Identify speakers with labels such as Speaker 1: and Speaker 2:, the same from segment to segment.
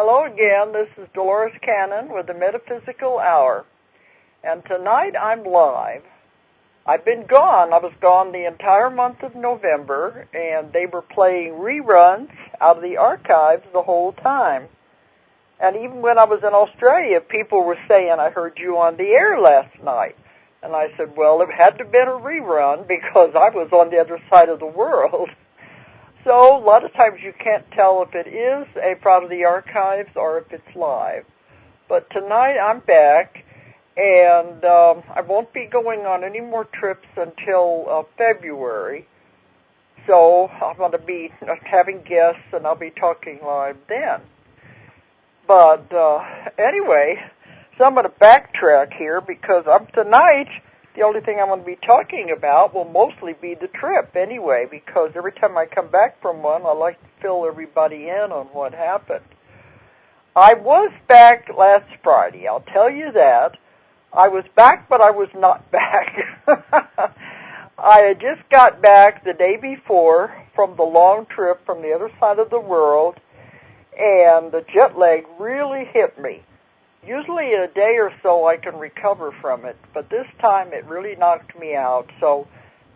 Speaker 1: Hello again, this is Dolores Cannon with the Metaphysical Hour. And tonight I'm live. I've been gone. I was gone the entire month of November, and they were playing reruns out of the archives the whole time. And even when I was in Australia, people were saying, I heard you on the air last night. And I said, well, it had to have been a rerun because I was on the other side of the world. So a lot of times you can't tell if it is a part of the archives or if it's live. But tonight I'm back, and I won't be going on any more trips until February. So I'm going to be having guests, and I'll be talking live then. But anyway, so I'm going to backtrack here because tonight, the only thing I'm going to be talking about will mostly be the trip anyway, because every time I come back from one, I like to fill everybody in on what happened. I was back last Friday, I'll tell you that. I was back, but I was not back. I had just got back the day before from the long trip from the other side of the world, and the jet lag really hit me. Usually in a day or so I can recover from it, but this time it really knocked me out. So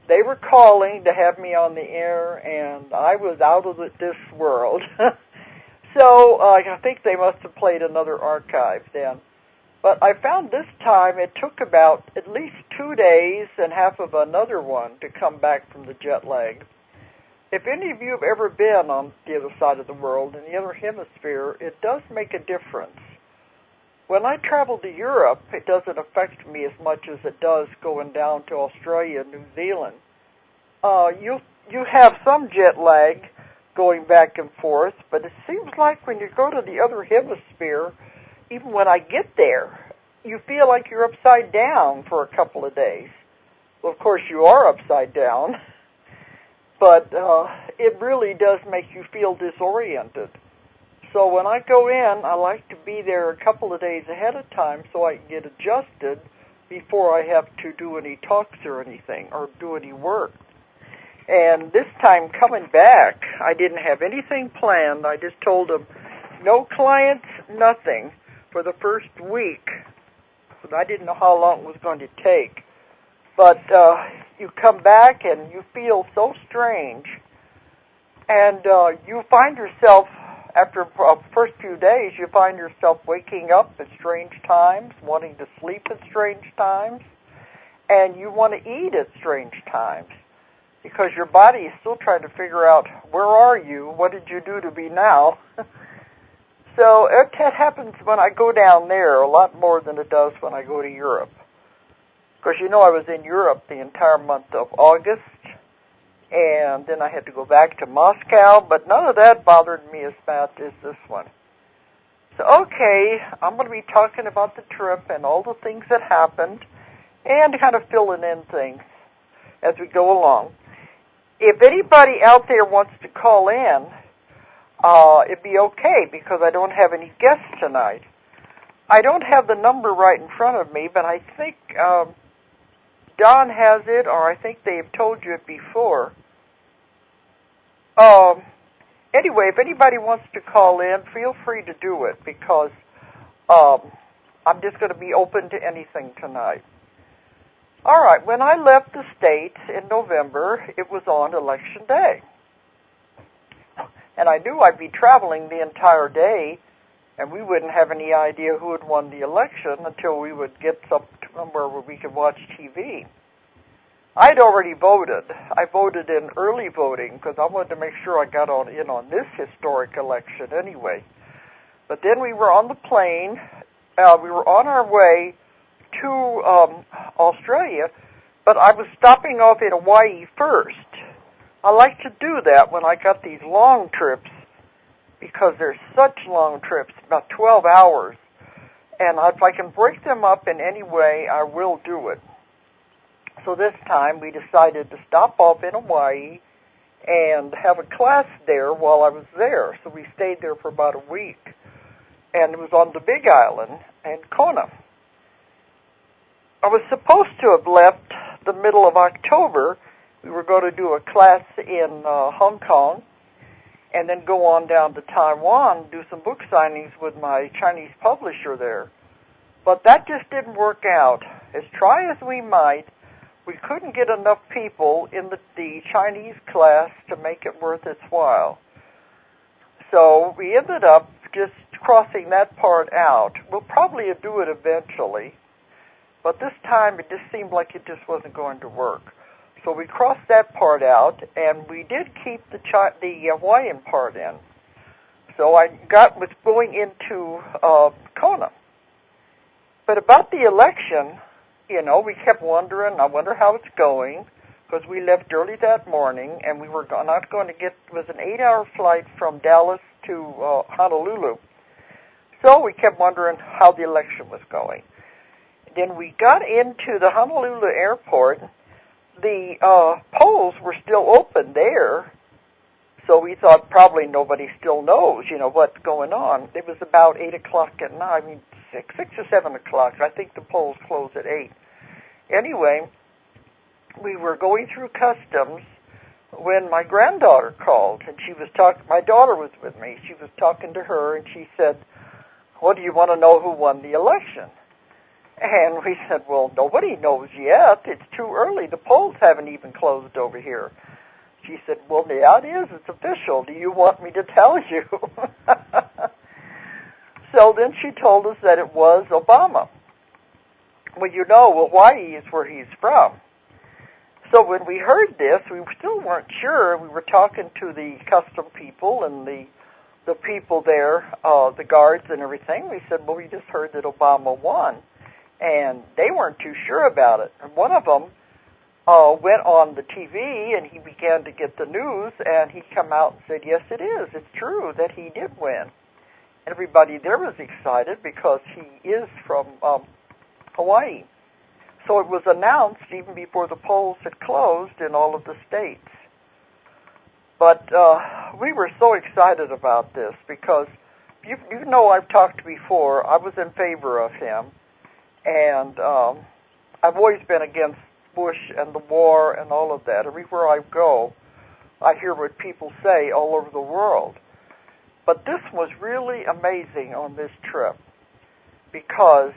Speaker 1: they were calling to have me on the air, and I was out of this world. So I think they must have played another archive then. But I found this time it took about at least 2 days and half of another one to come back from the jet lag. If any of you have ever been on the other side of the world, in the other hemisphere, it does make a difference. When I travel to Europe, it doesn't affect me as much as it does going down to Australia and New Zealand. You have some jet lag going back and forth, but it seems like when you go to the other hemisphere, even when I get there, you feel like you're upside down for a couple of days. Well, of course, you are upside down, but it really does make you feel disoriented. So when I go in, I like to be there a couple of days ahead of time so I can get adjusted before I have to do any talks or anything or do any work. And this time coming back, I didn't have anything planned. I just told them, no clients, nothing, for the first week. I didn't know how long it was going to take. But you come back and you feel so strange. And you find yourself, after the first few days, you find yourself waking up at strange times, wanting to sleep at strange times, and you want to eat at strange times because your body is still trying to figure out, where are you? What did you do to me now? So that happens when I go down there a lot more than it does when I go to Europe. Because you know I was in Europe the entire month of August, and then I had to go back to Moscow, but none of that bothered me as bad as this one. So, okay, I'm going to be talking about the trip and all the things that happened and kind of filling in things as we go along. If anybody out there wants to call in, it'd be okay because I don't have any guests tonight. I don't have the number right in front of me, but I think Don has it, or I think they have told you it before. Anyway, if anybody wants to call in, feel free to do it because I'm just going to be open to anything tonight. All right, when I left the States in November, it was on Election Day. And I knew I'd be traveling the entire day, and we wouldn't have any idea who had won the election until we would get somewhere where we could watch TV. I'd already voted. I voted in early voting because I wanted to make sure I got in on this historic election anyway. But then we were on the plane. We were on our way to Australia, but I was stopping off in Hawaii first. I like to do that when I got these long trips because they're such long trips, about 12 hours. And if I can break them up in any way, I will do it. So this time we decided to stop off in Hawaii and have a class there while I was there. So we stayed there for about a week. And it was on the Big Island in Kona. I was supposed to have left the middle of October. We were going to do a class in Hong Kong. and then go on down to Taiwan, do some book signings with my Chinese publisher there. But that just didn't work out. As try as we might, we couldn't get enough people in the Chinese class to make it worth its while. So we ended up just crossing that part out. We'll probably do it eventually, but this time it just seemed like it just wasn't going to work. So we crossed that part out, and we did keep the Hawaiian part in. So I was going into Kona. But about the election, we kept wondering, I wonder how it's going, because we left early that morning, and we were not going to it was an 8-hour flight from Dallas to Honolulu. So we kept wondering how the election was going. Then we got into the Honolulu airport. The polls were still open there, so we thought probably nobody still knows, what's going on. It was about 8 o'clock at night, 6 or 7 o'clock. I think the polls close at 8. Anyway, we were going through customs when my granddaughter called, and she was my daughter was with me. She was talking to her, and she said, "What do you want to know who won the election?" And we said, "Well, nobody knows yet. It's too early. The polls haven't even closed over here." She said, "Well, yeah, it is. It's official. Do you want me to tell you?" So then she told us that it was Obama. Well, Hawaii is where he's from. So when we heard this, we still weren't sure. We were talking to the custom people and the people there, the guards and everything. We said, "Well, we just heard that Obama won." And they weren't too sure about it. And one of them went on the TV, and he began to get the news, and he come out and said, "Yes, it is. It's true that he did win." Everybody there was excited because he is from Hawaii. So it was announced even before the polls had closed in all of the states. But we were so excited about this because, I've talked before, I was in favor of him. And I've always been against Bush and the war and all of that. Everywhere I go, I hear what people say all over the world. But this was really amazing on this trip because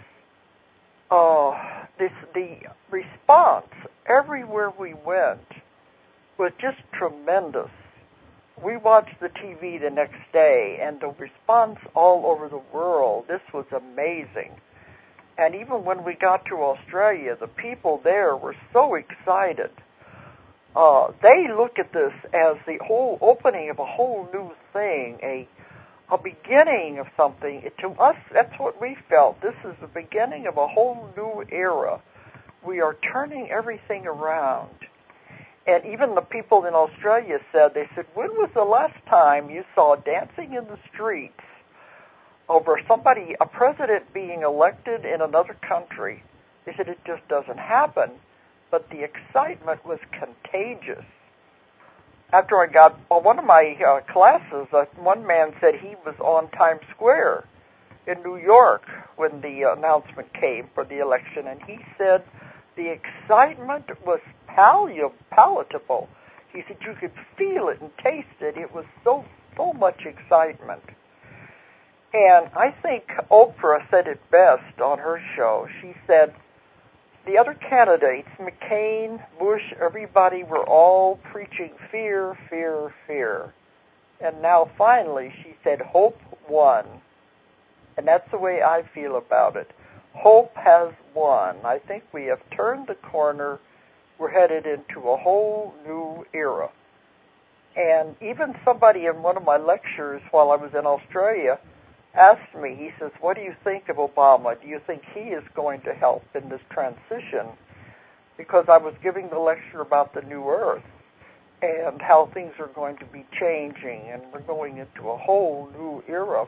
Speaker 1: the response everywhere we went was just tremendous. We watched the TV the next day, and the response all over the world, this was amazing. And even when we got to Australia, the people there were so excited. They look at this as the whole opening of a whole new thing, a beginning of something. To us, that's what we felt. This is the beginning of a whole new era. We are turning everything around. And even the people in Australia said, "When was the last time you saw dancing in the streets over a president being elected in another country?" They said it just doesn't happen. But the excitement was contagious. After I got on one of my classes, one man said he was on Times Square in New York when the announcement came for the election, and he said the excitement was palatable. He said you could feel it and taste it. It was so much excitement. And I think Oprah said it best on her show. She said, the other candidates, McCain, Bush, everybody were all preaching fear, fear, fear. And now finally, she said, hope won. And that's the way I feel about it. Hope has won. I think we have turned the corner. We're headed into a whole new era. And even somebody in one of my lectures while I was in Australia asked me, he says, what do you think of Obama? Do you think he is going to help in this transition? Because I was giving the lecture about the new earth and how things are going to be changing, and we're going into a whole new era.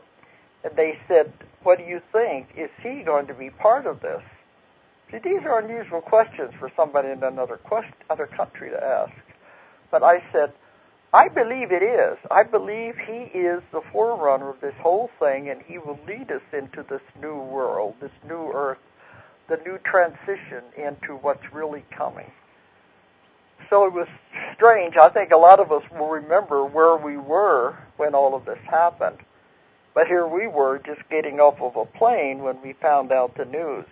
Speaker 1: And they said, what do you think? Is he going to be part of this? See, these are unusual questions for somebody in another country to ask. But I said, I believe it is. I believe he is the forerunner of this whole thing, and he will lead us into this new world, this new earth, the new transition into what's really coming. So it was strange. I think a lot of us will remember where we were when all of this happened. But here we were just getting off of a plane when we found out the news.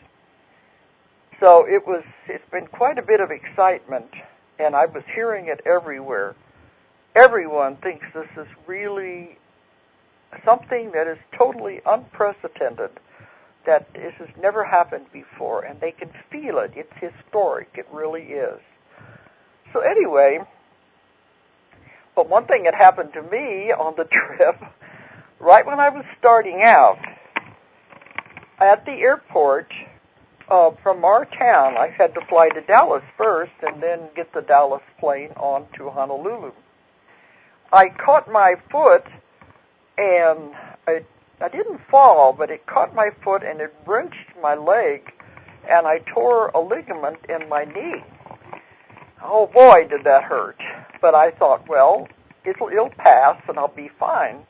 Speaker 1: So it's been quite a bit of excitement, and I was hearing it everywhere. Everyone thinks this is really something that is totally unprecedented, that this has never happened before, and they can feel it. It's historic. It really is. So anyway, but one thing that happened to me on the trip, right when I was starting out, at the airport, from our town, I had to fly to Dallas first and then get the Dallas plane on to Honolulu. I caught my foot, and I didn't fall, but it caught my foot and it wrenched my leg, and I tore a ligament in my knee. Oh boy, did that hurt. But I thought, well, it'll pass and I'll be fine.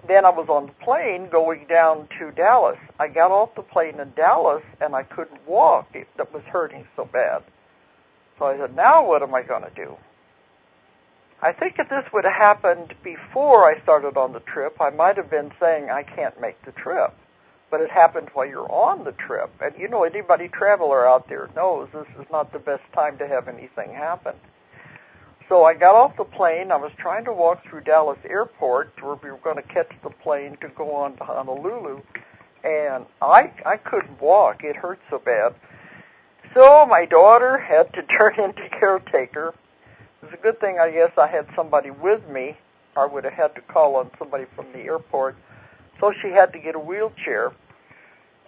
Speaker 1: Then I was on the plane going down to Dallas. I got off the plane in Dallas and I couldn't walk. It was hurting so bad. So I said, now what am I going to do? I think if this would have happened before I started on the trip, I might have been saying I can't make the trip. But it happened while you're on the trip. And you know, anybody traveler out there knows this is not the best time to have anything happen. So I got off the plane. I was trying to walk through Dallas Airport where we were going to catch the plane to go on to Honolulu. And I couldn't walk. It hurt so bad. So my daughter had to turn into caretaker. It was a good thing, I guess, I had somebody with me. I would have had to call on somebody from the airport. So she had to get a wheelchair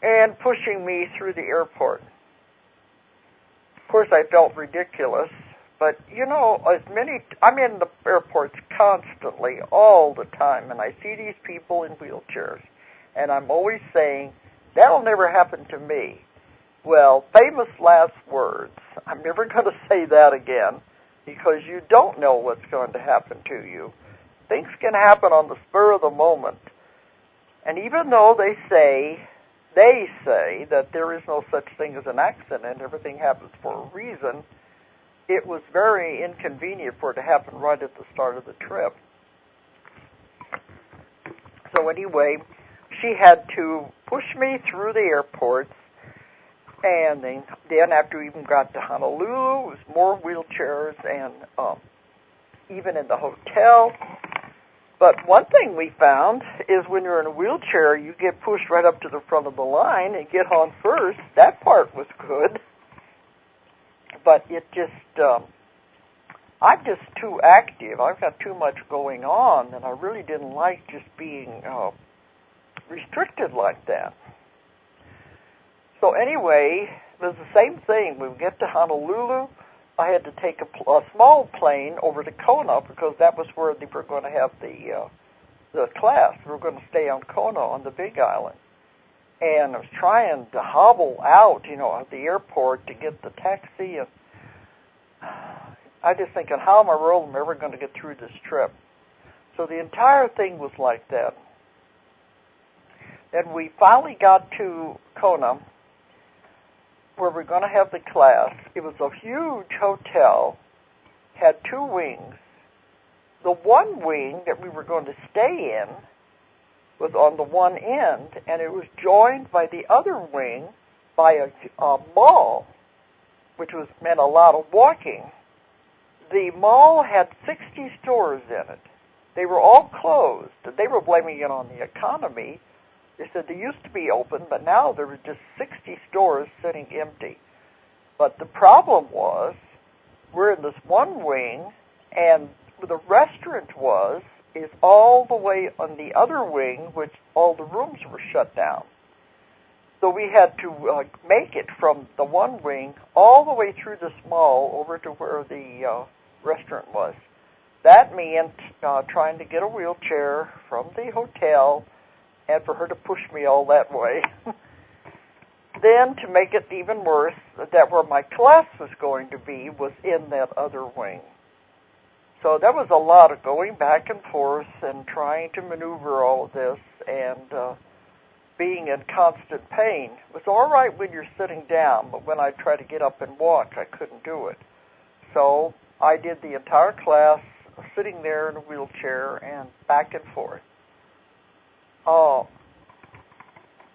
Speaker 1: and pushing me through the airport. Of course, I felt ridiculous, but, you know, I'm in the airports constantly, all the time, and I see these people in wheelchairs, and I'm always saying, that'll never happen to me. Well, famous last words. I'm never going to say that again, because you don't know what's going to happen to you. Things can happen on the spur of the moment. And even though they say that there is no such thing as an accident, everything happens for a reason, it was very inconvenient for it to happen right at the start of the trip. So anyway, she had to push me through the airports, and then after we even got to Honolulu, it was more wheelchairs, and even in the hotel. But one thing we found is when you're in a wheelchair, you get pushed right up to the front of the line and get on first. That part was good. But it just, I'm just too active. I've got too much going on, and I really didn't like just being restricted like that. So anyway, it was the same thing. When we get to Honolulu, I had to take a small plane over to Kona because that was where they were going to have the class. We were going to stay on Kona on the Big Island. And I was trying to hobble out, at the airport to get the taxi. And I just thinking, how in my world am I ever going to get through this trip? So the entire thing was like that. Then we finally got to Kona, where we're going to have the class. It was a huge hotel, had 2 wings. The one wing that we were going to stay in was on the one end, and it was joined by the other wing by a mall, which meant a lot of walking. The mall had 60 stores in it. They were all closed. They were blaming it on the economy. They said they used to be open, but now there were just 60 stores sitting empty. But the problem was, we're in this one wing, and where the restaurant is all the way on the other wing, which all the rooms were shut down. So we had to make it from the one wing all the way through this mall over to where the restaurant was. That meant trying to get a wheelchair from the hotel and for her to push me all that way. Then, to make it even worse, that where my class was going to be was in that other wing. So that was a lot of going back and forth and trying to maneuver all of this and being in constant pain. It was all right when you're sitting down, but when I tried to get up and walk, I couldn't do it. so I did the entire class sitting there in a wheelchair and back and forth.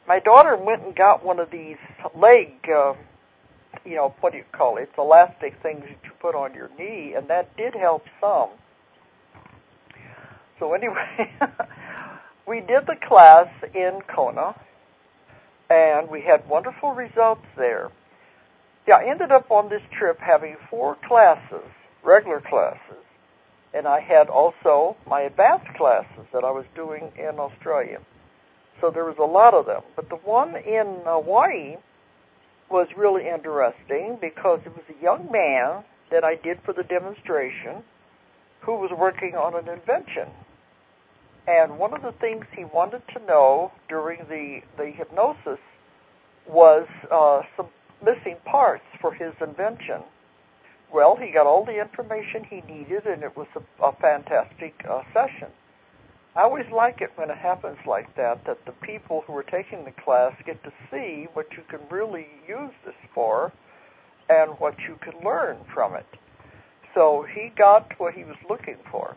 Speaker 1: My daughter went and got one of these leg, what do you call it? It's elastic things that you put on your knee, and that did help some. So anyway, we did the class in Kona, and we had wonderful results there. Yeah, I ended up on this trip having 4 classes, regular classes, and I had also my advanced classes that I was doing in Australia. So there was a lot of them. But the one in Hawaii was really interesting because it was a young man that I did for the demonstration who was working on an invention. And one of the things he wanted to know during the hypnosis was some missing parts for his invention. Well, he got all the information he needed, and it was a fantastic session. I always like it when it happens like that the people who are taking the class get to see what you can really use this for and what you can learn from it. So he got what he was looking for.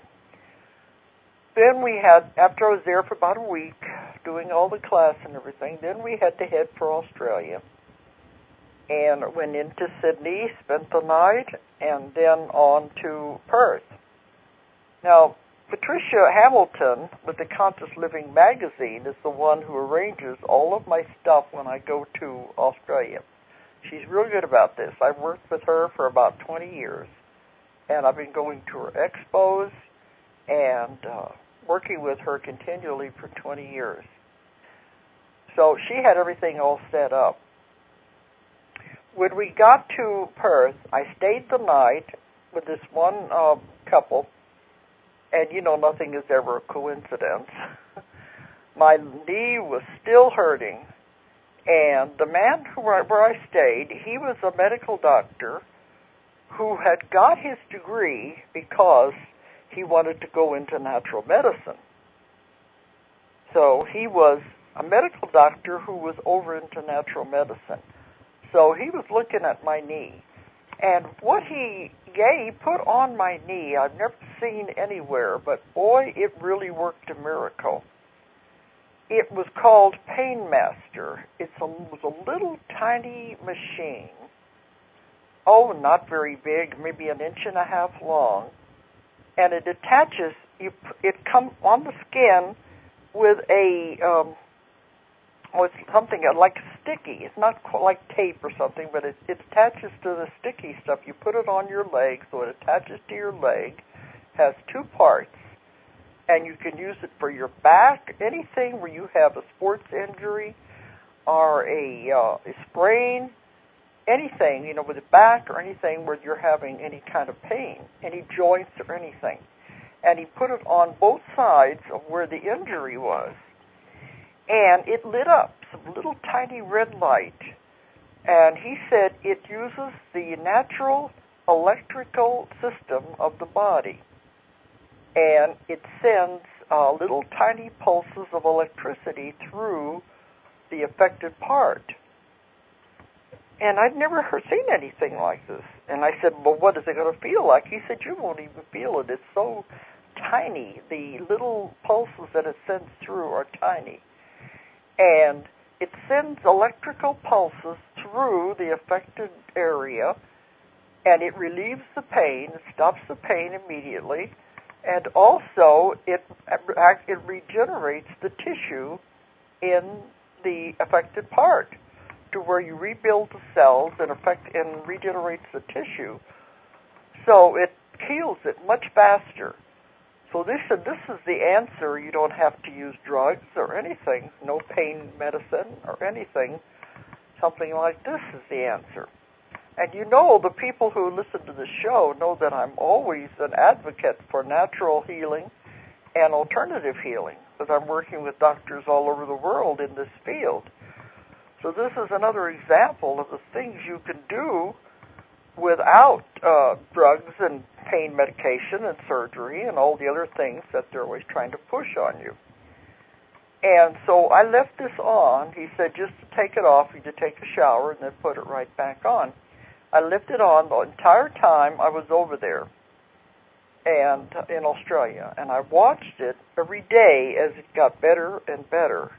Speaker 1: Then we had, after I was there for about a week, doing all the class and everything, then we had to head for Australia. And went into Sydney, spent the night, and then on to Perth. Now, Patricia Hamilton with the Conscious Living magazine is the one who arranges all of my stuff when I go to Australia. She's real good about this. I've worked with her for about 20 years, and I've been going to her expos and working with her continually for 20 years. So she had everything all set up. When we got to Perth, I stayed the night with this one couple, and nothing is ever a coincidence. My knee was still hurting, and the man where I stayed, he was a medical doctor who had got his degree because he wanted to go into natural medicine. So he was a medical doctor who was over into natural medicine. So he was looking at my knee. And what he put on my knee, I've never seen anywhere, but boy, it really worked a miracle. It was called Pain Master. It was a little tiny machine. Oh, not very big, maybe 1.5 inches long. And it attaches, it comes on the skin with it's something like sticky. It's not like tape or something, but it attaches to the sticky stuff. You put it on your leg, so it attaches to your leg, has 2 parts, and you can use it for your back, anything where you have a sports injury or a sprain, anything, with the back or anything where you're having any kind of pain, any joints or anything. And he put it on both sides of where the injury was. And it lit up, some little tiny red light. And he said it uses the natural electrical system of the body. And it sends little tiny pulses of electricity through the affected part. And I'd never seen anything like this. And I said, well, what is it going to feel like? He said, you won't even feel it. It's so tiny. The little pulses that it sends through are tiny. And it sends electrical pulses through the affected area, and it relieves the pain, it stops the pain immediately, and also it regenerates the tissue in the affected part to where you rebuild the cells and regenerates the tissue. So it heals it much faster. So this is the answer. You don't have to use drugs or anything, no pain medicine or anything. Something like this is the answer. And the people who listen to the show know that I'm always an advocate for natural healing and alternative healing, because I'm working with doctors all over the world in this field. So this is another example of the things you can do without drugs and pain medication and surgery and all the other things that they're always trying to push on you. And so I left this on. He said just to take it off, you to take a shower and then put it right back on. I left it on the entire time I was over there and in Australia, and I watched it every day as it got better and better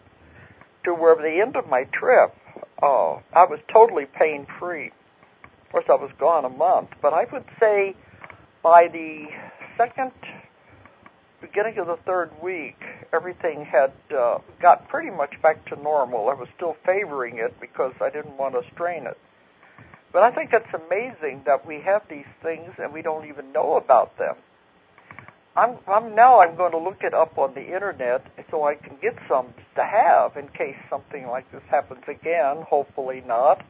Speaker 1: to where by the end of my trip, I was totally pain-free. Of course, I was gone a month, but I would say by the beginning of the third week, everything had got pretty much back to normal. I was still favoring it because I didn't want to strain it. But I think it's amazing that we have these things and we don't even know about them. I'm going to look it up on the internet so I can get some to have in case something like this happens again. Hopefully not.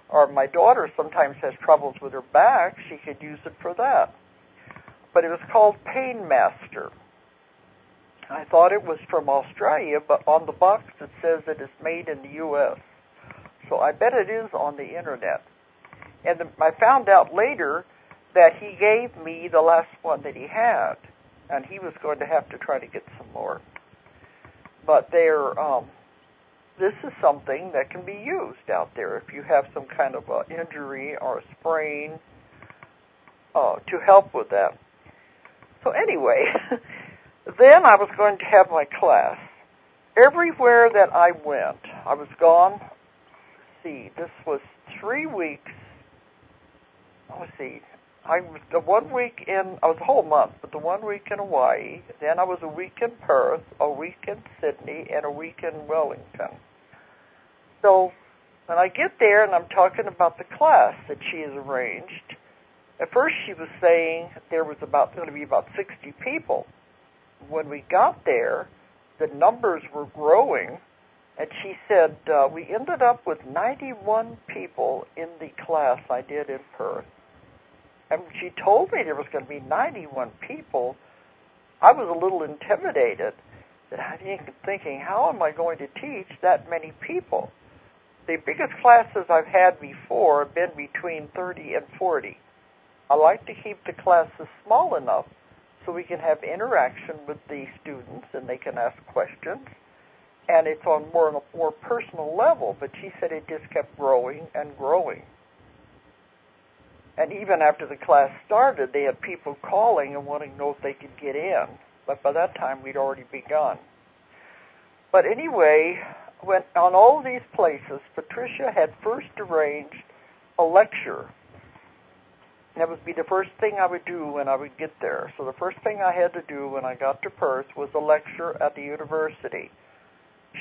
Speaker 1: Or my daughter sometimes has troubles with her back. She could use it for that. But it was called Pain Master. I thought it was from Australia, but on the box it says it is made in the U.S. So I bet it is on the internet. And I found out later that he gave me the last one that he had, and he was going to have to try to get some more. But this is something that can be used out there if you have some kind of injury or a sprain to help with that. So anyway, then I was going to have my class. Everywhere that I went, I was gone. This was 3 weeks. Let's see. I was a whole month, but the 1 week in Hawaii. Then I was a week in Perth, a week in Sydney, and a week in Wellington. So when I get there and I'm talking about the class that she has arranged, at first she was saying there was going to be about 60 people. When we got there, the numbers were growing, and she said we ended up with 91 people in the class I did in Perth. And she told me there was going to be 91 people. I was a little intimidated. That I was thinking, how am I going to teach that many people? The biggest classes I've had before have been between 30 and 40. I like to keep the classes small enough so we can have interaction with the students and they can ask questions. And it's on a more personal level. But she said it just kept growing and growing. And even after the class started, they had people calling and wanting to know if they could get in. But by that time, we'd already begun. But anyway, on all these places, Patricia had first arranged a lecture. That would be the first thing I would do when I would get there. So the first thing I had to do when I got to Perth was a lecture at the university.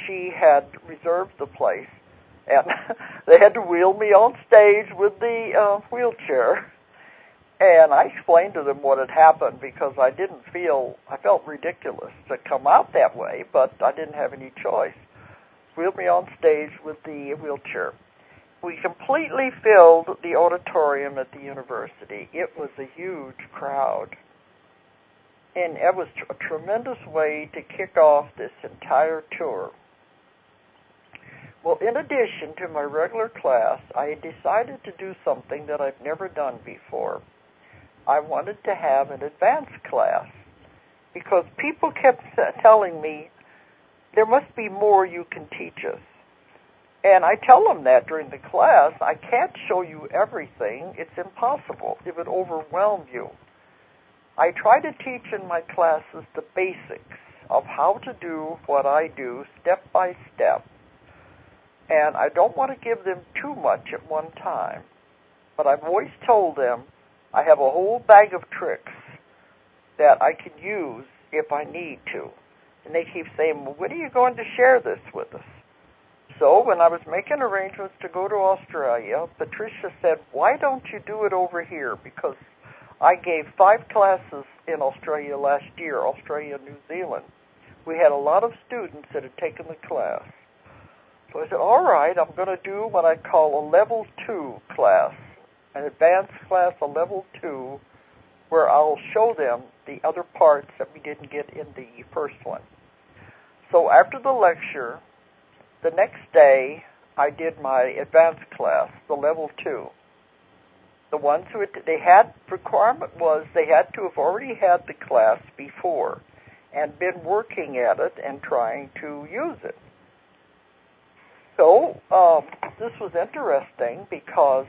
Speaker 1: She had reserved the place. And they had to wheel me on stage with the wheelchair. And I explained to them what had happened because I felt ridiculous to come out that way, but I didn't have any choice. Wheeled me on stage with the wheelchair. We completely filled the auditorium at the university. It was a huge crowd. And it was a tremendous way to kick off this entire tour. Well, in addition to my regular class, I had decided to do something that I've never done before. I wanted to have an advanced class because people kept telling me, there must be more you can teach us. And I tell them that during the class, I can't show you everything. It's impossible. It would overwhelm you. I try to teach in my classes the basics of how to do what I do step by step. And I don't want to give them too much at one time. But I've always told them I have a whole bag of tricks that I can use if I need to. And they keep saying, well, when are you going to share this with us? So when I was making arrangements to go to Australia, Patricia said, why don't you do it over here? Because I gave 5 classes in Australia last year, Australia and New Zealand. We had a lot of students that had taken the class. So I said, all right, I'm going to do what I call a level 2 class, an advanced class, a level 2, where I'll show them the other parts that we didn't get in the first one. So after the lecture, the next day, I did my advanced class, the level 2. The ones who requirement was they had to have already had the class before and been working at it and trying to use it. So this was interesting because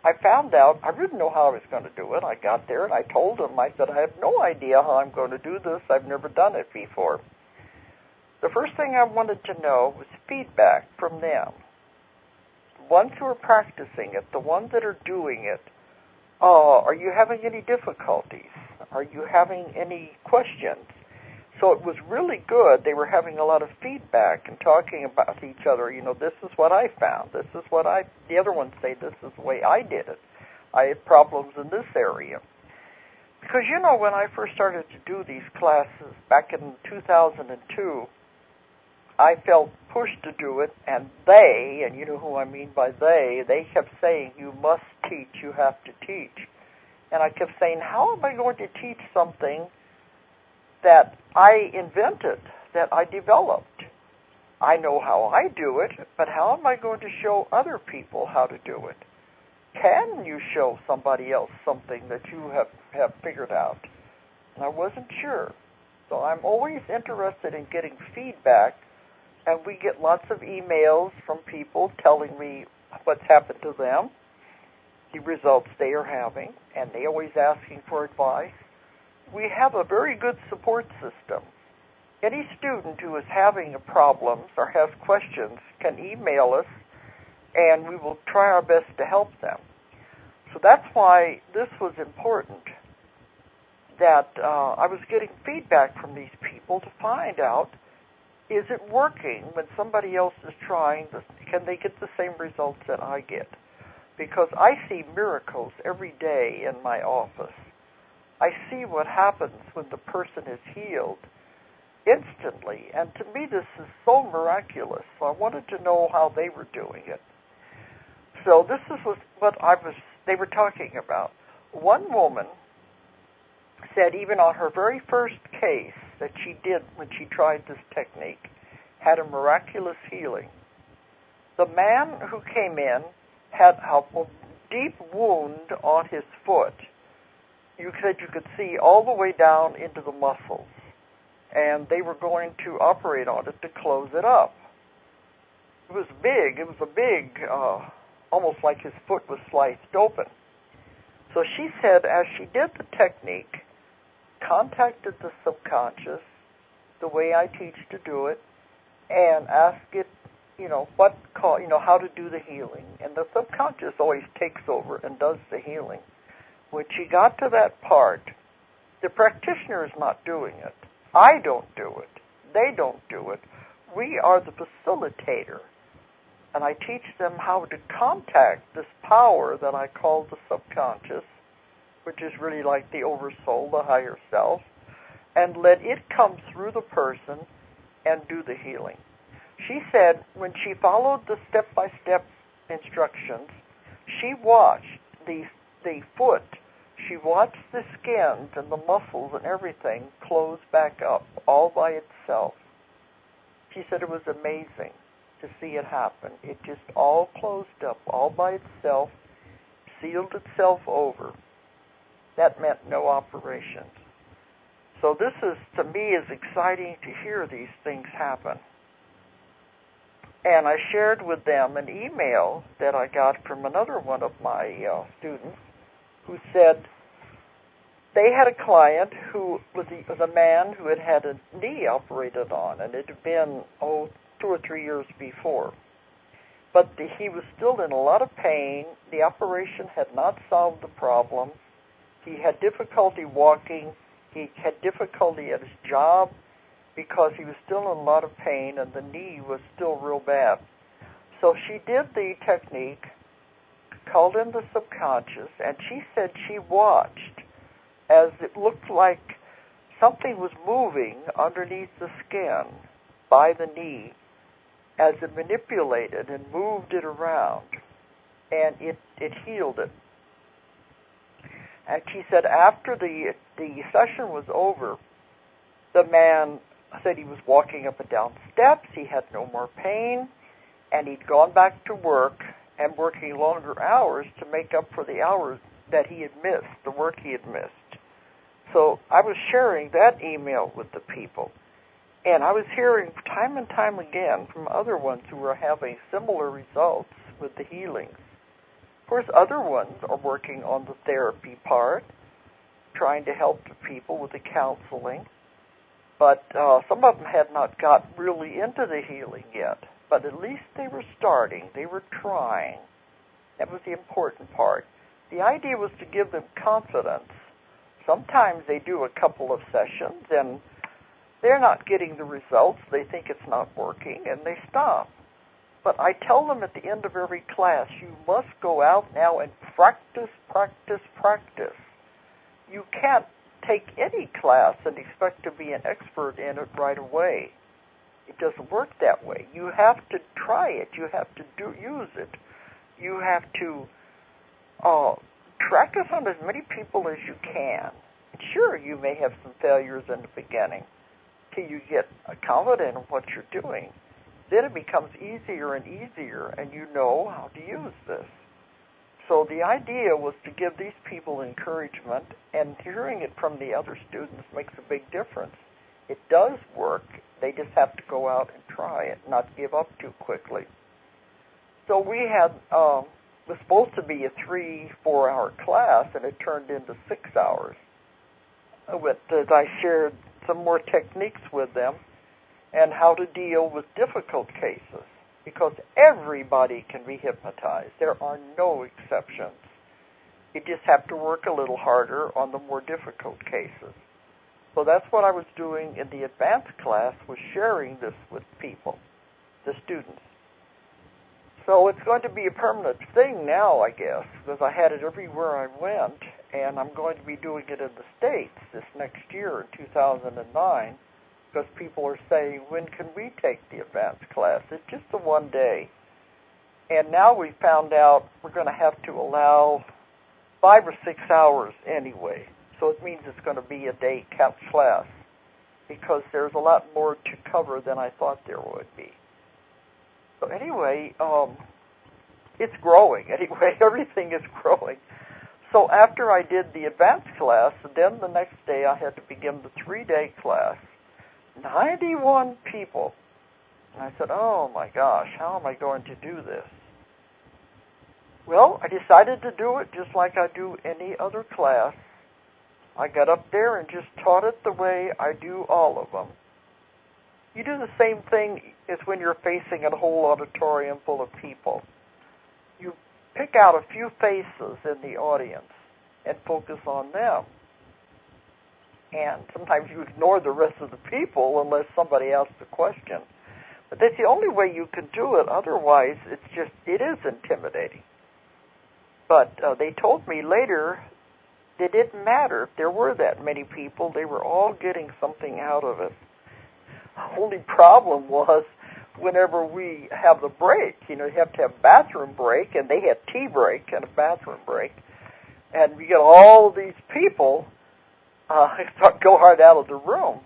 Speaker 1: I found out I didn't know how I was going to do it. I got there and I told them, I said, I have no idea how I'm going to do this. I've never done it before. The first thing I wanted to know was feedback from them. The ones who are practicing it, the ones that are doing it, are you having any difficulties? Are you having any questions? So it was really good. They were having a lot of feedback and talking about each other. You know, this is what I found. This is what the other ones say, this is the way I did it. I had problems in this area. Because, you know, when I first started to do these classes back in 2002, I felt pushed to do it, and they, and you know who I mean by they kept saying, you must teach, you have to teach. And I kept saying, how am I going to teach something that I invented, that I developed? I know how I do it, but how am I going to show other people how to do it? Can you show somebody else something that you have figured out? And I wasn't sure. So I'm always interested in getting feedback, and we get lots of emails from people telling me what's happened to them, the results they are having, and they always asking for advice. We have a very good support system. Any student who is having problems or has questions can email us, and we will try our best to help them. So that's why this was important, that I was getting feedback from these people to find out, is it working when somebody else is trying this? Can they get the same results that I get? Because I see miracles every day in my office. I see what happens when the person is healed instantly, and to me this is so miraculous. So I wanted to know how they were doing it. So this is what they were talking about. One woman said even on her very first case that she did when she tried this technique, had a miraculous healing. The man who came in had a deep wound on his foot. You said you could see all the way down into the muscles, and they were going to operate on it to close it up. It was big. It was a big, almost like his foot was sliced open. So she said as she did the technique, contacted the subconscious, the way I teach to do it, and asked it, how to do the healing. And the subconscious always takes over and does the healing. When she got to that part, the practitioner is not doing it. I don't do it. They don't do it. We are the facilitator. And I teach them how to contact this power that I call the subconscious, which is really like the oversoul, the higher self, and let it come through the person and do the healing. She said when she followed the step-by-step instructions, she watched the foot, she watched the skins and the muscles and everything close back up all by itself. She said it was amazing to see it happen. It just all closed up all by itself, sealed itself over. That meant no operations. So this is, to me, is exciting to hear these things happen. And I shared with them an email that I got from another one of my students who said they had a client who was a man who had a knee operated on, and it had been, 2 or 3 years before. But he was still in a lot of pain. The operation had not solved the problem. He had difficulty walking. He had difficulty at his job because he was still in a lot of pain, and the knee was still real bad. So she did the technique, called in the subconscious, and she said she watched as it looked like something was moving underneath the skin by the knee as it manipulated and moved it around, and it healed it. And she said after the session was over, the man said he was walking up and down steps, he had no more pain, and he'd gone back to work and working longer hours to make up for the hours that he had missed, the work he had missed. So I was sharing that email with the people, and I was hearing time and time again from other ones who were having similar results with the healings. course, other ones are working on the therapy part, trying to help the people with the counseling. But some of them had not got really into the healing yet. But at least they were starting. They were trying. That was the important part. The idea was to give them confidence. Sometimes they do a couple of sessions and they're not getting the results. They think it's not working and they stop. But I tell them at the end of every class, you must go out now and practice, practice, practice. You can't take any class and expect to be an expert in it right away. It doesn't work that way. You have to try it. You have to use it. You have to practice on as many people as you can. And sure, you may have some failures in the beginning till you get confident in what you're doing. Then it becomes easier and easier, and you know how to use this. So the idea was to give these people encouragement, and hearing it from the other students makes a big difference. It does work. They just have to go out and try it, not give up too quickly. So we had, it was supposed to be a 3-4 hour class, and it turned into 6 hours. As I shared some more techniques with them and how to deal with difficult cases, because everybody can be hypnotized. There are no exceptions. You just have to work a little harder on the more difficult cases. So that's what I was doing in the advanced class, was sharing this with people, the students. So it's going to be a permanent thing now, I guess, because I had it everywhere I went, and I'm going to be doing it in the States this next year in 2009, because people are saying, when can we take the advanced class? It's just a one day. And now we found out we're going to have to allow 5 or 6 hours anyway. So it means it's going to be a day class, because there's a lot more to cover than I thought there would be. So anyway, it's growing. Anyway, everything is growing. So after I did the advanced class, then the next day I had to begin the 3-day class. 91 people. And I said, oh my gosh, how am I going to do this? Well, I decided to do it just like I do any other class. I got up there and just taught it the way I do all of them. You do the same thing as when you're facing a whole auditorium full of people. You pick out a few faces in the audience and focus on them. And sometimes you ignore the rest of the people unless somebody asks a question. But that's the only way you can do it. Otherwise, it is intimidating. But they told me later it didn't matter if there were that many people. They were all getting something out of it. The only problem was whenever we have the break, you have to have a bathroom break, and they had tea break and a bathroom break. And we get all of these people go hard out of the room.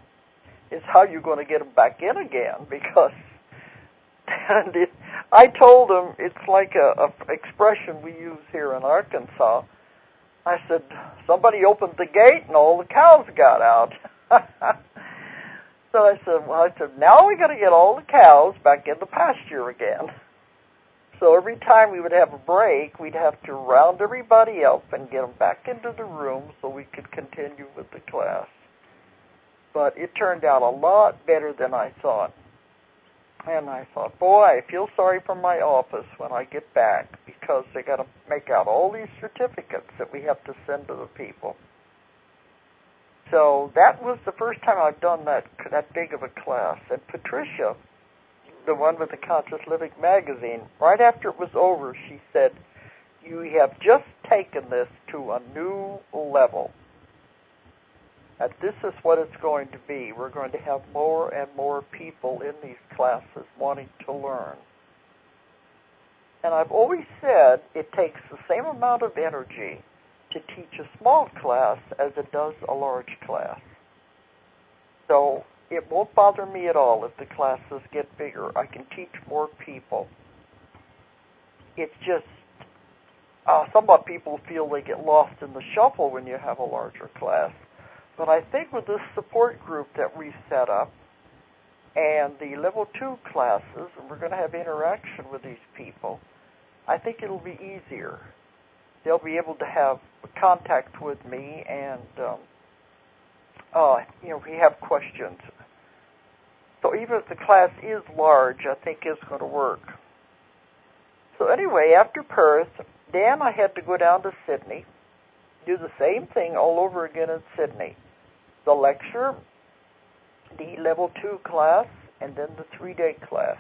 Speaker 1: Is how you're going to get them back in again, because I told them it's like a expression we use here in Arkansas. I said, somebody opened the gate and all the cows got out. So I said, now we got to get all the cows back in the pasture again. So every time we would have a break, we'd have to round everybody up and get them back into the room so we could continue with the class. But it turned out a lot better than I thought. And I thought, boy, I feel sorry for my office when I get back, because they got to make out all these certificates that we have to send to the people. So that was the first time I've done that big of a class. And Patricia, the one with the Conscious Living magazine, right after it was over, she said, you have just taken this to a new level. And this is what it's going to be. We're going to have more and more people in these classes wanting to learn. And I've always said it takes the same amount of energy to teach a small class as it does a large class. So it won't bother me at all if the classes get bigger. I can teach more people. It's just somewhat people feel they get lost in the shuffle when you have a larger class. But I think with this support group that we set up and the level 2 classes, and we're going to have interaction with these people, I think it'll be easier. they'll be able to have contact with me, and if you have questions. So even if the class is large, I think it's going to work. So anyway, after Perth, then I had to go down to Sydney, do the same thing all over again in Sydney. The lecture, the level 2 class, and then the 3-day class.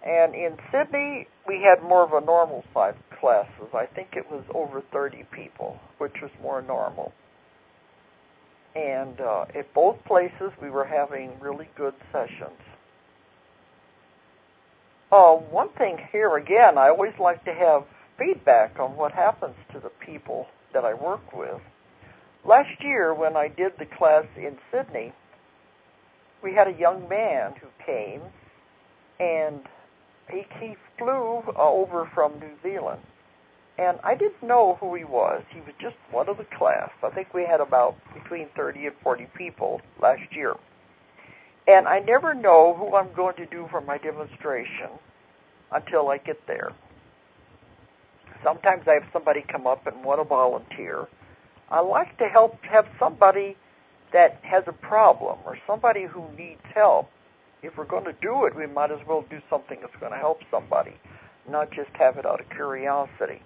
Speaker 1: And in Sydney, we had more of a normal size classes. I think it was over 30 people, which was more normal. And at both places, we were having really good sessions. One thing here, again, I always like to have feedback on what happens to the people that I work with. Last year, when I did the class in Sydney, we had a young man who came, and he flew over from New Zealand. And I didn't know who he was. He was just one of the class. I think we had about between 30 and 40 people last year. And I never know who I'm going to do for my demonstration until I get there. Sometimes I have somebody come up and want to volunteer. I like to have somebody that has a problem or somebody who needs help. If we're going to do it, we might as well do something that's going to help somebody, not just have it out of curiosity.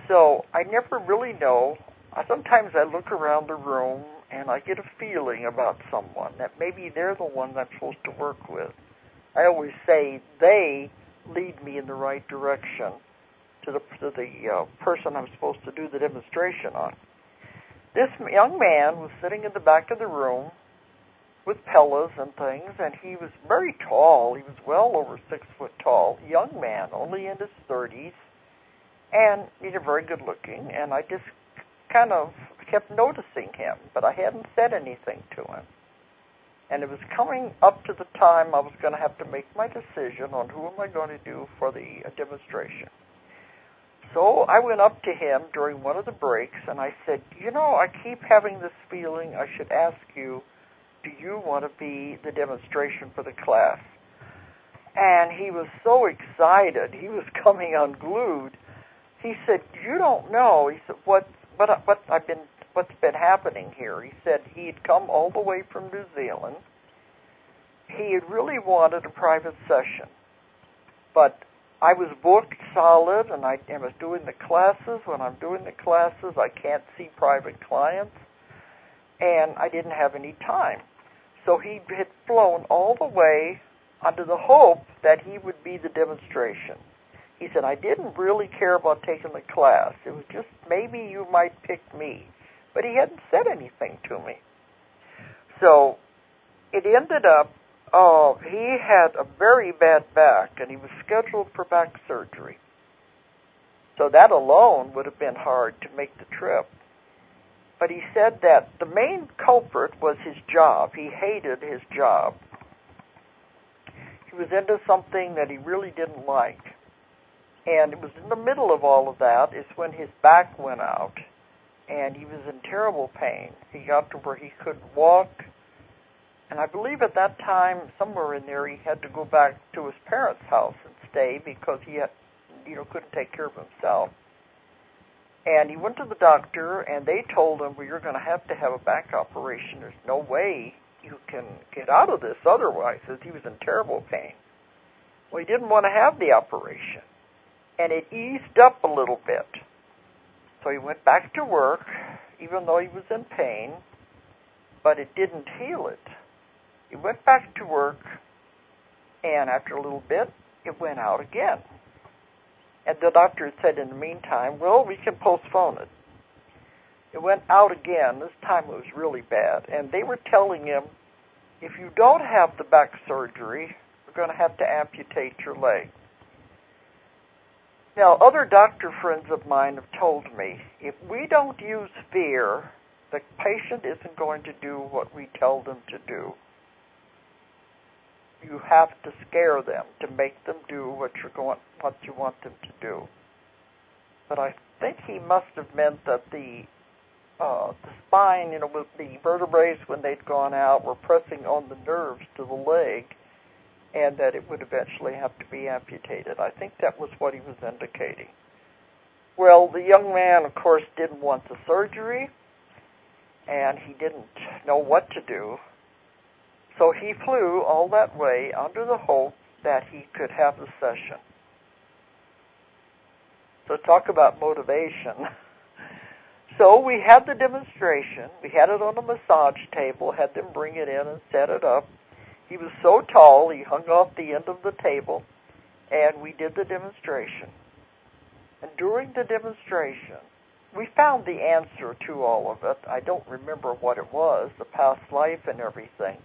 Speaker 1: So I never really know. Sometimes I look around the room and I get a feeling about someone that maybe they're the one I'm supposed to work with. I always say they lead me in the right direction to the person I'm supposed to do the demonstration on. This young man was sitting in the back of the room with pillows and things, and he was very tall. He was well over 6 foot tall, young man, only in his 30s, and he's very good looking, and I just kind of kept noticing him, but I hadn't said anything to him. And it was coming up to the time I was going to have to make my decision on who am I going to do for the demonstration. So I went up to him during one of the breaks, and I said, I keep having this feeling I should ask you, do you want to be the demonstration for the class? And he was so excited. He was coming unglued. He said, you don't know. He said, what's been happening here? He said he had come all the way from New Zealand. He had really wanted a private session, but I was booked solid, and I was doing the classes. When I'm doing the classes, I can't see private clients, and I didn't have any time. So he had flown all the way under the hope that he would be the demonstration. He said, I didn't really care about taking the class. It was just maybe you might pick me. But he hadn't said anything to me. So it ended up, he had a very bad back, and he was scheduled for back surgery. So that alone would have been hard to make the trip. But he said that the main culprit was his job. He hated his job. He was into something that he really didn't like. And it was in the middle of all of that is when his back went out, and he was in terrible pain. He got to where he couldn't walk, and I believe at that time, somewhere in there, he had to go back to his parents' house and stay because he had, couldn't take care of himself. And he went to the doctor, and they told him, well, you're going to have a back operation. There's no way you can get out of this otherwise, as he was in terrible pain. Well, he didn't want to have the operation, and it eased up a little bit. So he went back to work, even though he was in pain, but it didn't heal it. He went back to work, and after a little bit, it went out again. And the doctor said in the meantime, well, we can postpone it. It went out again. This time it was really bad. And they were telling him, if you don't have the back surgery, we're going to have to amputate your leg. Now, other doctor friends of mine have told me, if we don't use fear, the patient isn't going to do what we tell them to do. You have to scare them to make them do what you want them to do. But I think he must have meant that the spine, with the vertebrae when they'd gone out, were pressing on the nerves to the leg, and that it would eventually have to be amputated. I think that was what he was indicating. Well, the young man, of course, didn't want the surgery, and he didn't know what to do. So he flew all that way under the hope that he could have the session. So talk about motivation. So we had the demonstration. We had it on a massage table, had them bring it in and set it up. He was so tall, he hung off the end of the table, and we did the demonstration. And during the demonstration, we found the answer to all of it. I don't remember what it was, the past life and everything.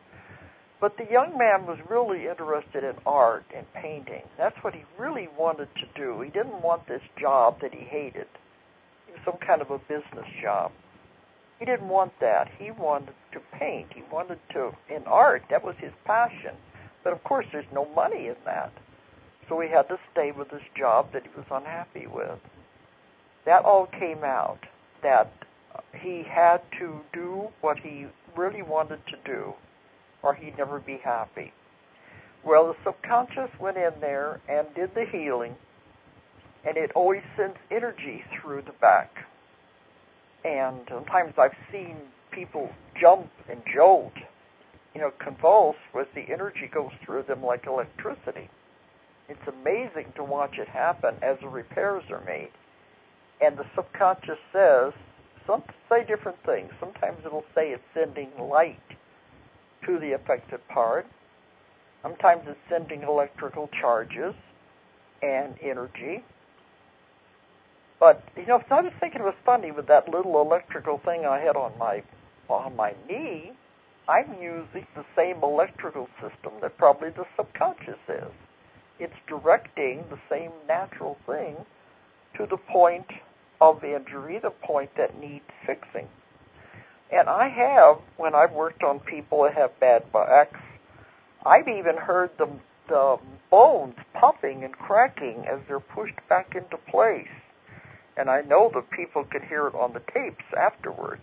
Speaker 1: But the young man was really interested in art and painting. That's what he really wanted to do. He didn't want this job that he hated. It was some kind of a business job. He didn't want that. He wanted to paint. He wanted to, in art, that was his passion. But of course, there's no money in that. So he had to stay with this job that he was unhappy with. That all came out, that he had to do what he really wanted to do, or he'd never be happy. Well, the subconscious went in there and did the healing, and it always sends energy through the back. And sometimes I've seen people jump and jolt, convulse with the energy goes through them like electricity. It's amazing to watch it happen as the repairs are made. And the subconscious say different things. Sometimes it'll say it's sending light to the affected part. Sometimes it's sending electrical charges and energy. But, so I was thinking it was funny with that little electrical thing I had on my knee. I'm using the same electrical system that probably the subconscious is. It's directing the same natural thing to the point of injury, the point that needs fixing. And I have, when I've worked on people that have bad backs, I've even heard the bones popping and cracking as they're pushed back into place. And I know the people could hear it on the tapes afterwards.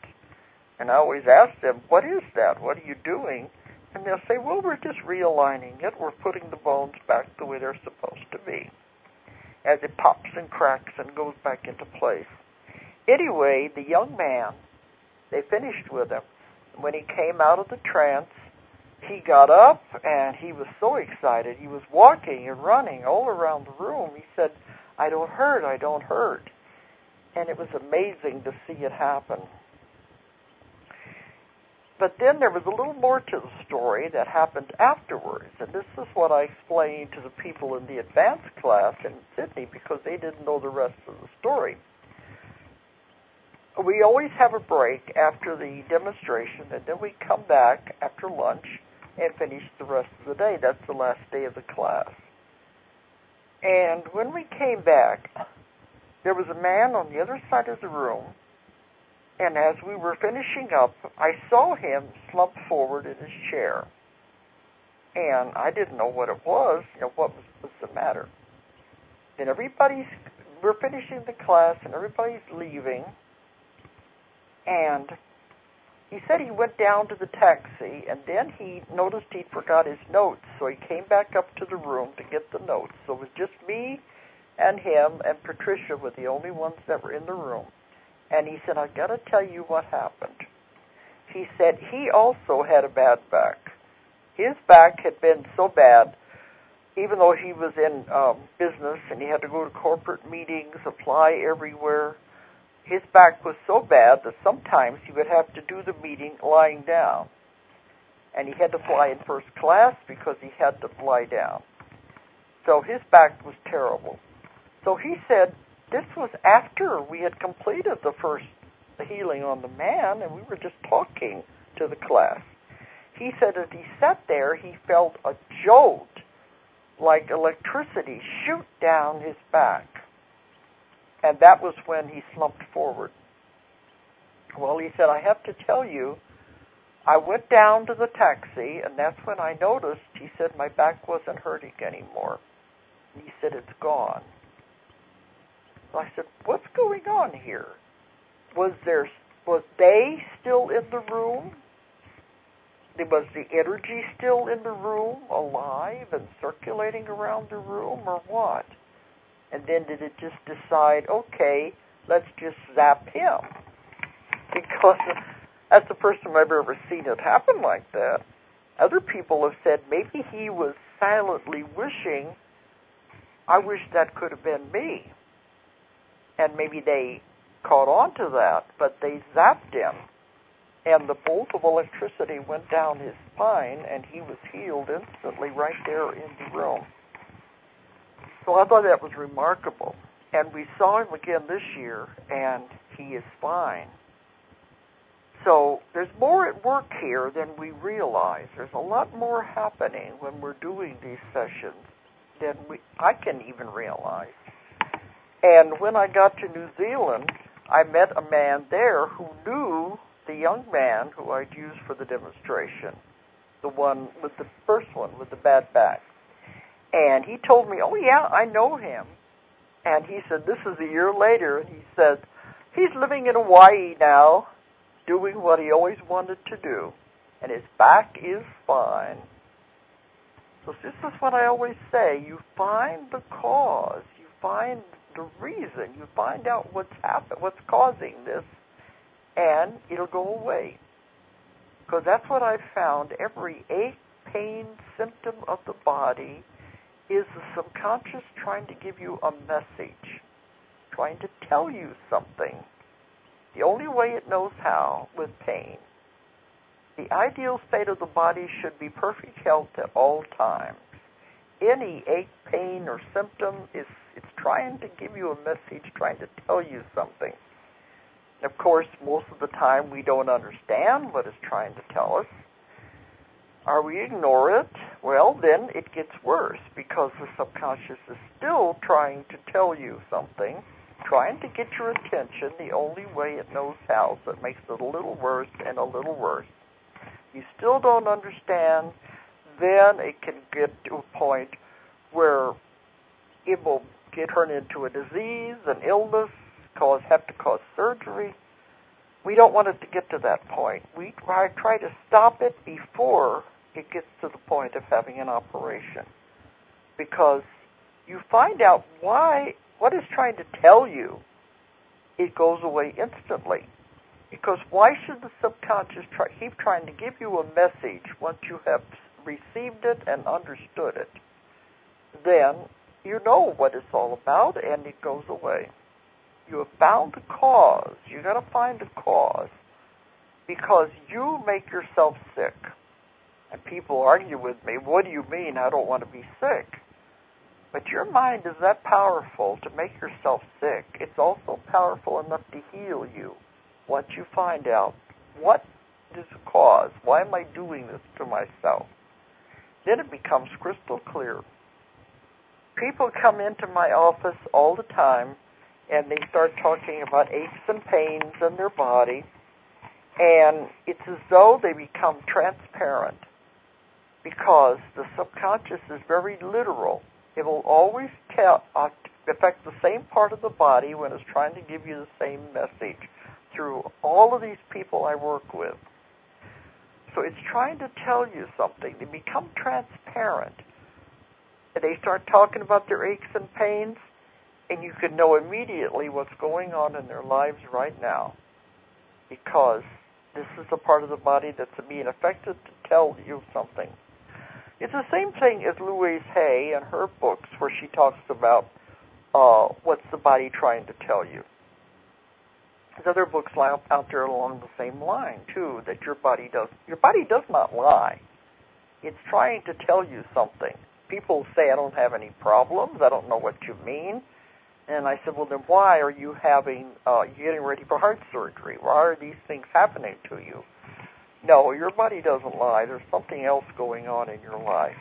Speaker 1: And I always ask them, what is that? What are you doing? And they'll say, well, we're just realigning it. We're putting the bones back the way they're supposed to be, as it pops and cracks and goes back into place. Anyway, the young man, they finished with him. When he came out of the trance, he got up and he was so excited. He was walking and running all around the room. He said, I don't hurt, I don't hurt. And it was amazing to see it happen. But then there was a little more to the story that happened afterwards, and this is what I explained to the people in the advanced class in Sydney because they didn't know the rest of the story. We always have a break after the demonstration, and then we come back after lunch and finish the rest of the day. That's the last day of the class. And when we came back, there was a man on the other side of the room, and as we were finishing up, I saw him slump forward in his chair. And I didn't know what it was, what was the matter. And we're finishing the class, and everybody's leaving. And he said he went down to the taxi, and then he noticed he'd forgot his notes, so he came back up to the room to get the notes. So it was just me and him and Patricia were the only ones that were in the room. And he said, I've got to tell you what happened. He said he also had a bad back. His back had been so bad, even though he was in business and he had to go to corporate meetings, apply everywhere, his back was so bad that sometimes he would have to do the meeting lying down. And he had to fly in first class because he had to lie down. So his back was terrible. So he said, this was after we had completed the healing on the man, and we were just talking to the class. He said as he sat there, he felt a jolt like electricity shoot down his back. And that was when he slumped forward. Well, he said, I have to tell you, I went down to the taxi, and that's when I noticed, he said, my back wasn't hurting anymore. And he said, it's gone. So I said, what's going on here? Was they still in the room? Was the energy still in the room, alive and circulating around the room, or what? And then did it just decide, okay, let's just zap him? Because that's the first time I've ever seen it happen like that. Other people have said maybe he was silently wishing, I wish that could have been me. And maybe they caught on to that, but they zapped him. And the bolt of electricity went down his spine, and he was healed instantly right there in the room. So I thought that was remarkable. And we saw him again this year, and he is fine. So there's more at work here than we realize. There's a lot more happening when we're doing these sessions than I can even realize. And when I got to New Zealand, I met a man there who knew the young man who I'd used for the demonstration, the one with the first one with the bad back. And he told me, oh, yeah, I know him. And he said, this is a year later, and he said, he's living in Hawaii now, doing what he always wanted to do, and his back is fine. So this is what I always say. You find the cause. You find the reason. You find out what's happened, what's causing this, and it'll go away. Because that's what I've found. Every ache, pain, symptom of the body is the subconscious trying to give you a message, trying to tell you something. The only way it knows how, with pain. The ideal state of the body should be perfect health at all times. Any ache, pain, or symptom it's trying to give you a message, trying to tell you something. Of course, most of the time we don't understand what it's trying to tell us. Or we ignore it, well, then it gets worse because the subconscious is still trying to tell you something, trying to get your attention the only way it knows how, so it makes it a little worse and a little worse. You still don't understand, then it can get to a point where it will get turned into a disease, an illness, have to cause surgery. We don't want it to get to that point. We try to stop it before it gets to the point of having an operation. Because you find out what it's trying to tell you, it goes away instantly. Because why should the subconscious keep trying to give you a message once you have received it and understood it? Then you know what it's all about, and it goes away. You have found the cause. You've got to find the cause because you make yourself sick. And people argue with me, what do you mean I don't want to be sick? But your mind is that powerful to make yourself sick. It's also powerful enough to heal you once you find out what is the cause. Why am I doing this to myself? Then it becomes crystal clear. People come into my office all the time, and they start talking about aches and pains in their body, and it's as though they become transparent because the subconscious is very literal. It will always affect the same part of the body when it's trying to give you the same message through all of these people I work with. So it's trying to tell you something. They become transparent. They start talking about their aches and pains, and you can know immediately what's going on in their lives right now because this is the part of the body that's being affected to tell you something. It's the same thing as Louise Hay in her books where she talks about what's the body trying to tell you. There's other books out there along the same line, too, that your body does not lie. It's trying to tell you something. People say, I don't have any problems. I don't know what you mean. And I said, well, then why are you getting ready for heart surgery? Why are these things happening to you? No, your body doesn't lie. There's something else going on in your life.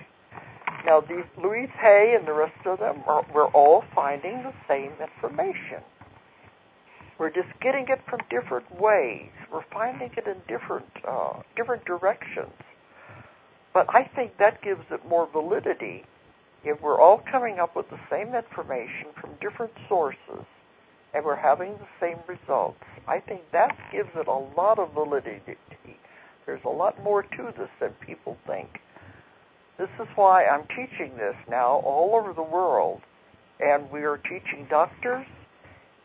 Speaker 1: Now, these Louise Hay and the rest of them, we're all finding the same information. We're just getting it from different ways. We're finding it in different directions. But I think that gives it more validity if we're all coming up with the same information from different sources and we're having the same results. I think that gives it a lot of validity. There's a lot more to this than people think. This is why I'm teaching this now all over the world, and we are teaching doctors,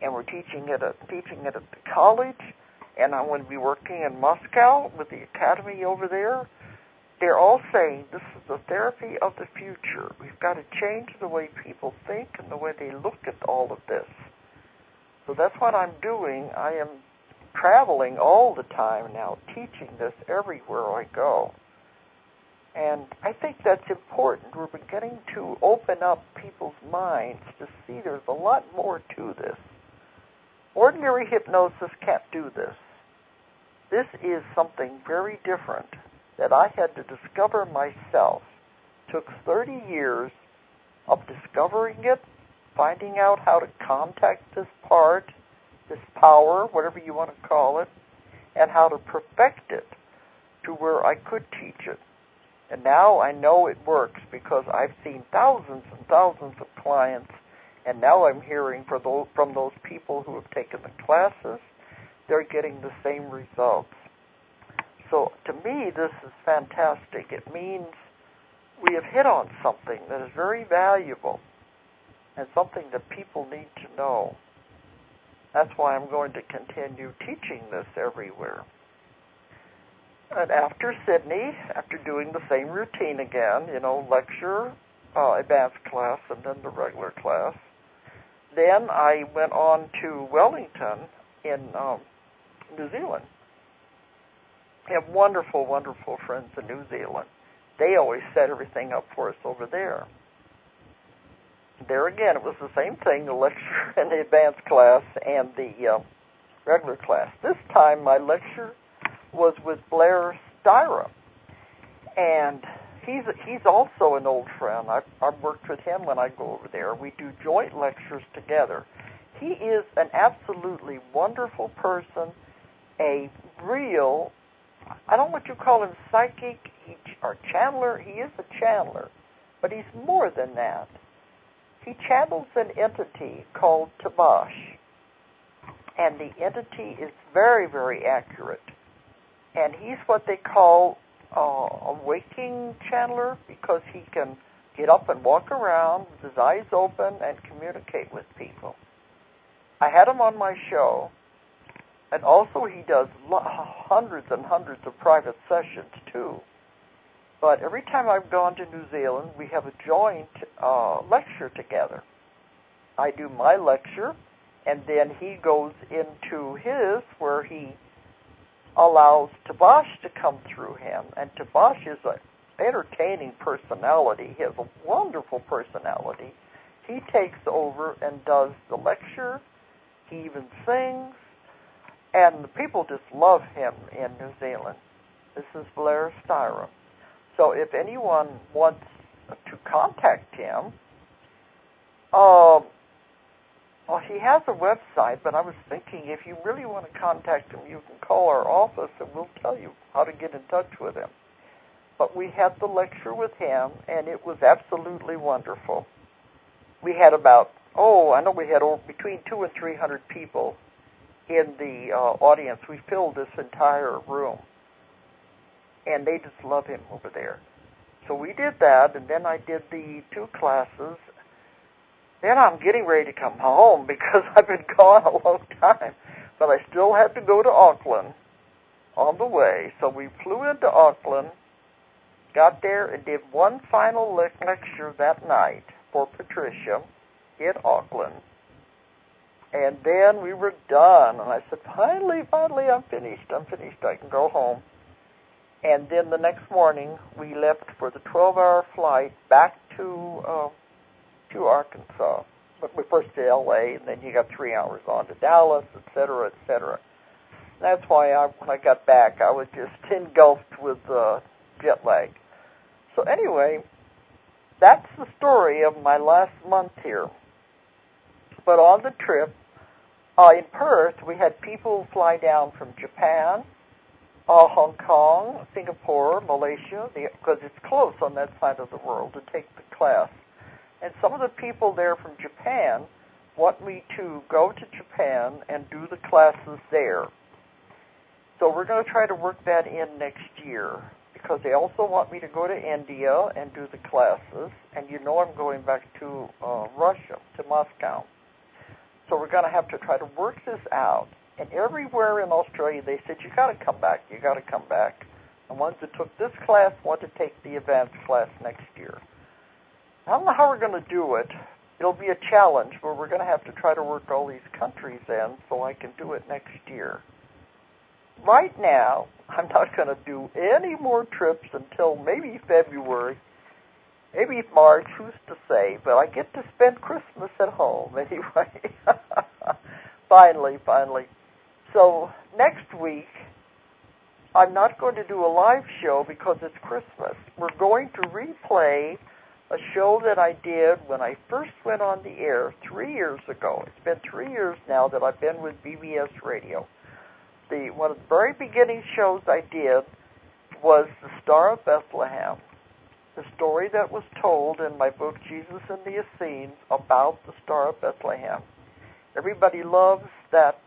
Speaker 1: and we're teaching it at the college, and I'm going to be working in Moscow with the academy over there. They're all saying this is the therapy of the future. We've got to change the way people think and the way they look at all of this. So that's what I'm doing. I am traveling all the time now, teaching this everywhere I go. And I think that's important. We're beginning to open up people's minds to see there's a lot more to this. Ordinary hypnosis can't do this. This is something very different that I had to discover myself. It took 30 years of discovering it, finding out how to contact this part, this power, whatever you want to call it, and how to perfect it to where I could teach it. And now I know it works because I've seen thousands and thousands of clients, and now I'm hearing from those people who have taken the classes, they're getting the same results. So to me, this is fantastic. It means we have hit on something that is very valuable and something that people need to know. That's why I'm going to continue teaching this everywhere. And after Sydney, after doing the same routine again, lecture, advanced class, and then the regular class, then I went on to Wellington in New Zealand. I have wonderful, wonderful friends in New Zealand. They always set everything up for us over there. There again, it was the same thing, the lecture and the advanced class and the regular class. This time my lecture was with Blair Styra, and he's also an old friend. I've worked with him when I go over there. We do joint lectures together. He is an absolutely wonderful person, a real, I don't know what you call him, psychic or channeler. He is a channeler, but he's more than that. He channels an entity called Tabash, and the entity is very, very accurate. And he's what they call a waking channeler because he can get up and walk around with his eyes open and communicate with people. I had him on my show, and also he does hundreds and hundreds of private sessions too. But every time I've gone to New Zealand, we have a joint lecture together. I do my lecture, and then he goes into his where he allows Tabash to come through him. And Tabash is an entertaining personality. He has a wonderful personality. He takes over and does the lecture. He even sings. And the people just love him in New Zealand. This is Blair Styra. So if anyone wants to contact him, well, he has a website, but I was thinking if you really want to contact him, you can call our office and we'll tell you how to get in touch with him. But we had the lecture with him, and it was absolutely wonderful. We had about, we had between 200 and 300 people in the audience. We filled this entire room, and they just love him over there. So we did that, and then I did the 2 classes. Then I'm getting ready to come home because I've been gone a long time. But I still had to go to Auckland on the way. So we flew into Auckland, got there, and did one final lecture that night for Patricia in Auckland. And then we were done. And I said, finally, I'm finished. I can go home. And then the next morning, we left for the 12-hour flight back to Arkansas. But we first to L.A., and then you got 3 hours on to Dallas, et cetera, et cetera. That's why when I got back, I was just engulfed with jet lag. So anyway, that's the story of my last month here. But on the trip, in Perth, we had people fly down from Japan, Hong Kong, Singapore, Malaysia, because it's close on that side of the world to take the class. And some of the people there from Japan want me to go to Japan and do the classes there. So we're going to try to work that in next year because they also want me to go to India and do the classes, and you know I'm going back to Russia, to Moscow. So we're going to have to try to work this out. And everywhere in Australia, they said, you got to come back, you got to come back. The ones that took this class want to take the advanced class next year. I don't know how we're going to do it. It'll be a challenge, but we're going to have to try to work all these countries in so I can do it next year. Right now, I'm not going to do any more trips until maybe February, maybe March, who's to say, but I get to spend Christmas at home anyway. Finally. So next week, I'm not going to do a live show because it's Christmas. We're going to replay a show that I did when I first went on the air 3 years ago. It's been 3 years now that I've been with BBS Radio. One of the very beginning shows I did was the Star of Bethlehem, the story that was told in my book, Jesus and the Essenes, about the Star of Bethlehem. Everybody loves that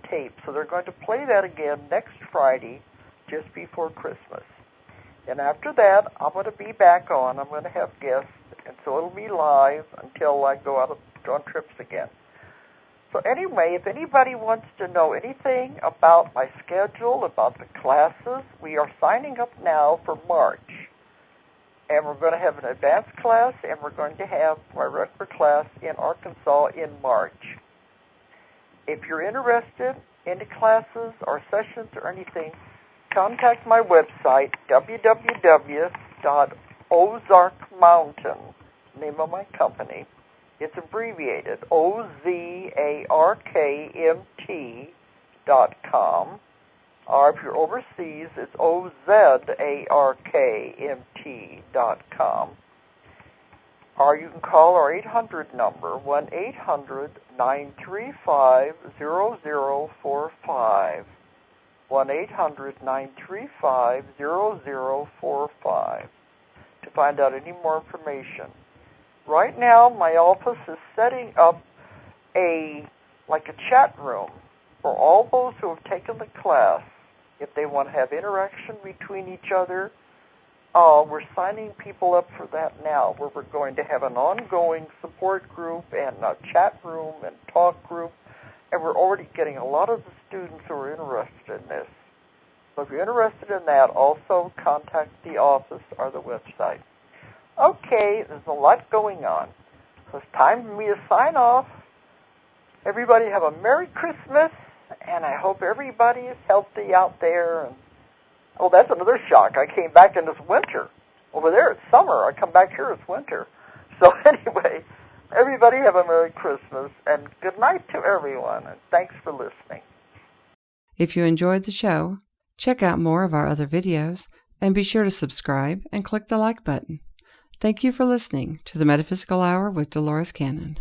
Speaker 1: tape, so they're going to play that again next Friday, just before Christmas. And after that, I'm going to be back on. I'm going to have guests, and so it'll be live until I go on trips again. So anyway, if anybody wants to know anything about my schedule, about the classes, we are signing up now for March. And we're going to have an advanced class, and we're going to have my regular class in Arkansas in March. If you're interested in the classes or sessions or anything, contact my website, www.ozarkmountain, name of my company. It's abbreviated, OZARKMT.com. Or if you're overseas, it's OZARKMT.com. Or you can call our 800 number, 1-800-935-0045. 1-800-935-0045 to find out any more information. Right now, my office is setting up a chat room for all those who have taken the class. If they want to have interaction between each other, we're signing people up for that now, where we're going to have an ongoing support group and a chat room and talk group, and we're already getting a lot of the students who are interested in this. So if you're interested in that, also contact the office or the website. Okay, there's a lot going on. So it's time for me to sign off. Everybody have a Merry Christmas, and I hope everybody is healthy out there. And oh, that's another shock. I came back in this winter. Over there it's summer. I come back here, it's winter. So anyway, everybody have a Merry Christmas, and good night to everyone, and thanks for listening.
Speaker 2: If you enjoyed the show, check out more of our other videos, and be sure to subscribe and click the like button. Thank you for listening to the Metaphysical Hour with Dolores Cannon.